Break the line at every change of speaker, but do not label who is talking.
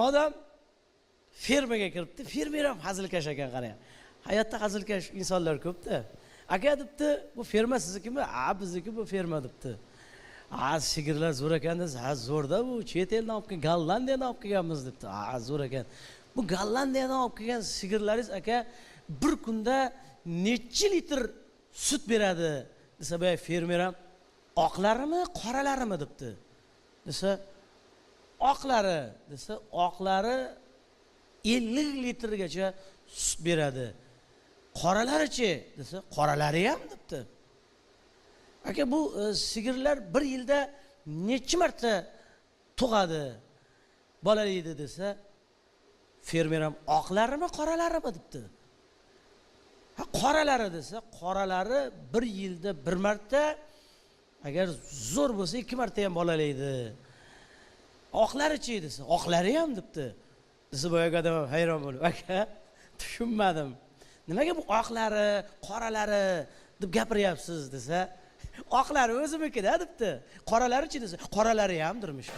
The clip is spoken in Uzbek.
odam fermaga kiribdi. Fermer ham hazilkash ekan, qarang. Hayotda hazilkash insonlar ko'p-da. Aka debdi, bu ferma siznikimi? Ha, bizniki bu ferma debdi. Ha, sigirlar zo'r ekan desa, ha zo'rda bu chet eldan olib kelgan, Gollandiyadan olib kelganmiz debdi. Ha, zo'r ekan. Bu Gollandiyadan olib kelgan sigirlaringiz aka bir kunda necha litr sut beradi desa, bu fermer ham oqlarimi, qoralarimi debdi. Desa, oqlari desa, oqlari 50 litrgacha sut beradi. Qoralari-chi desa, qoralari ham debdi. Aka bu sigirlar bir yilda necha marta tug'adi, bolalaydi desa, fermer ham oqlarimi, qoralarimi debdi. Ha, qoralari desa, qoralari bir yilda bir marta, agar zo'r bo'lsa 2 marta ham bolalaydi. Oqlari-chi desa, oqlari ham debdi. Desa, boyagi odam hayron bo'lib, aka, tushunmadim. Nimaga bu oqlari, qoralari deb gapiryapsiz desa, oqlari o'zimiki-da debdi. Qoralari-chi desa, qoralari ham dirmish.